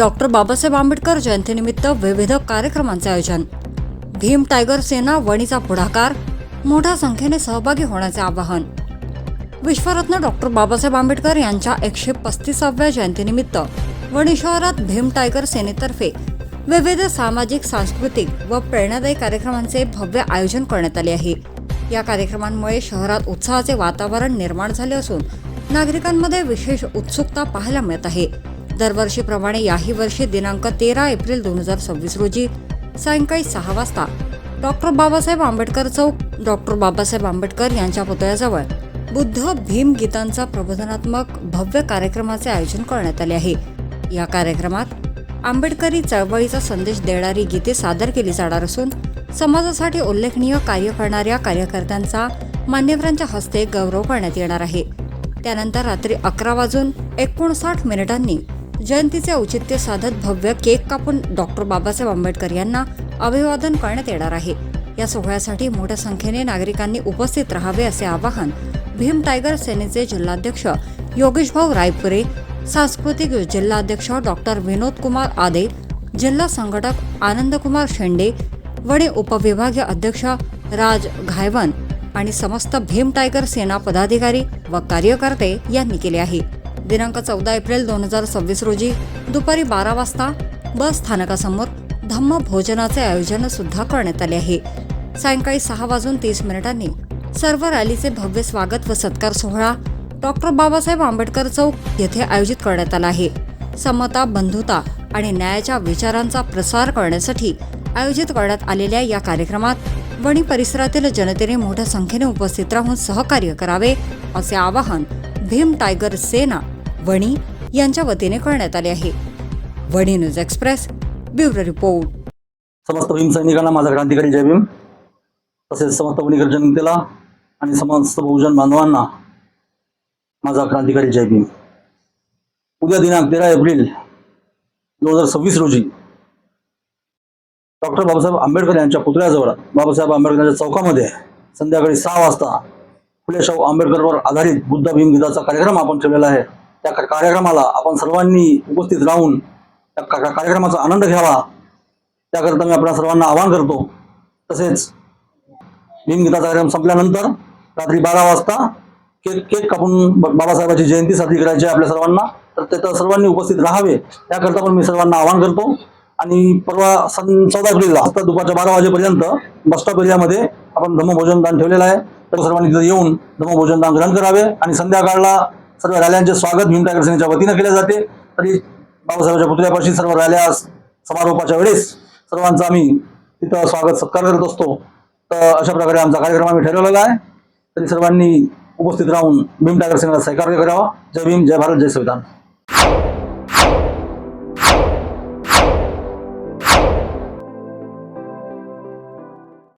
Doctor Babasaheb Ambedkar जयंतीनिमित्त विविध कार्यक्रमांचे आयोजन। भीम टायगर सेना वणीचा पुढाकार, मोठ्या संख्येने सहभागी होण्याचे आवाहन। विश्वरत्न डॉक्टर बाबासाहेब आंबेडकर यांच्या 135व्या जयंतीनिमित्त वणी शहरात भीम टायगर सेनेतर्फे विविध सामाजिक, सांस्कृतिक व प्रेरणादायी कार्यक्रमांचे भव्य आयोजन करण्यात आले आहे। या कार्यक्रमांमुळे शहरात उत्साहाचे वातावरण निर्माण झाले असून नागरिकांमध्ये विशेष उत्सुकता पाहायला मिळत आहे। दरवर्षीप्रमाणे याही वर्षी दिनांक 13 एप्रिल 2026 रोजी सायंकाळी 6 वाजता डॉक्टर बाबासाहेब आंबेडकर चौक, डॉक्टर बाबासाहेब आंबेडकर यांच्या पुतळ्याजवळ बुद्ध भीम गीतांचा प्रबोधनात्मक भव्य कार्यक्रमाचे आयोजन करण्यात आले आहे। या कार्यक्रमात आंबेडकरी चळवळीचा संदेश देणारी गीते सादर केली जाणार असून समाजासाठी उल्लेखनीय कार्य करणाऱ्या कार्यकर्त्यांचा मान्यवरांच्या हस्ते गौरव करण्यात येणार आहे। त्यानंतर रात्री 11:59 जयंतीचे औचित्य साधत भव्य केक कापून डॉक्टर बाबासाहेब आंबेडकर यांना अभिवादन करण्यात येणार आहे। या सोहळ्यासाठी मोठ्या संख्येने नागरिकांनी उपस्थित राहावे असे आवाहन भीम टायगर सेनेचे जिल्हाध्यक्ष योगेशभाऊ रायपुरे, सांस्कृतिक जिल्हाध्यक्ष डॉक्टर विनोद कुमार आदे, जिल्हा संघटक आनंदकुमार शेंडे, वणी उपविभागीय अध्यक्ष राज घायवन आणि समस्त भीम टायगर सेना पदाधिकारी व कार्यकर्ते यांनी केले आहे। दिनांक 14 एप्रिल 2026 रोजी दुपारी 12 वाजता बस स्थानकासमोर धम्म भोजनाचे आयोजन सुद्धा करण्यात आले आहे। सायंकाळी 6:30 सर्व रॅलीचे भव्य स्वागत व सत्कार सोहळा डॉक्टर बाबासाहेब आंबेडकर चौक येथे आयोजित करण्यात आला आहे। समता, बंधुता आणि न्यायाच्या विचारांचा प्रसार करण्यासाठी आयोजित करण्यात आलेल्या या कार्यक्रमात वणी परिसरातील जनतेने मोठ्या संख्येने उपस्थित राहून सहकार्य करावे असे आवाहन भीम टायगर सेना वणी यांच्या वतीने करण्यात आले आहे। Wani news express bureau report. समस्त भीम सैनिकांना माझा क्रांतिकारी जय भीम। तसेच समस्त वणीकर जनतेला आणि समस्त बहुजन बांधवांना माझा क्रांतिकारी जय भीम। उद्या दिनांक 13 एप्रिल 2026 रोजी डॉक्टर बाबासाहेब आंबेडकर यांच्या पुतळ्याजवळ बाबासाहेब आंबेडकरांच्या चौकामध्ये संध्याकाळी 6 वाजता फुले शाहू आंबेडकरवर आधारित बुद्ध भीम गीताचा कार्यक्रम आपण ठेवलेला आहे। त्या कार्यक्रमाला आपण सर्वांनी उपस्थित राहून त्या कार्यक्रमाचा आनंद घ्यावा, त्याकरता मी आपल्या सर्वांना आवाहन करतो। तसेच भीम गीताचा कार्यक्रम संपल्यानंतर रात्री 12 वाजता केक कापून बाबासाहेबांची जयंती साजरी करायची आहे आपल्या सर्वांना, तर तिथं सर्वांनी उपस्थित राहावे त्याकरता पण मी सर्वांना आवाहन करतो। आणि परवा 14 एप्रिलला दुपारच्या 12 वाजेपर्यंत बसस्टॉप एरियामध्ये आपण धम्मभोजन दान ठेवलेलं आहे, तर सर्वांनी तिथे येऊन धम्मभोजन दान ग्रहण करावे। आणि संध्याकाळला सर्व रॅल्यांचे स्वागत भीम टायगर सेनेच्या वतीने केले जाते। तरी बाबासाहेबांच्या पुतळ्यापाशी सर्व रॅल्या समारोपाच्या वेळेस सर्वांचा आम्ही तिथं स्वागत सत्कार करत असतो। तर अशा प्रकारे आमचा कार्यक्रम आम्ही ठरवलेला आहे। तरी सर्वांनी उपस्थित राहून भीम टायगर सेनेला सहकार्य करावा। जय भीम, जय भारत, जय संविधान।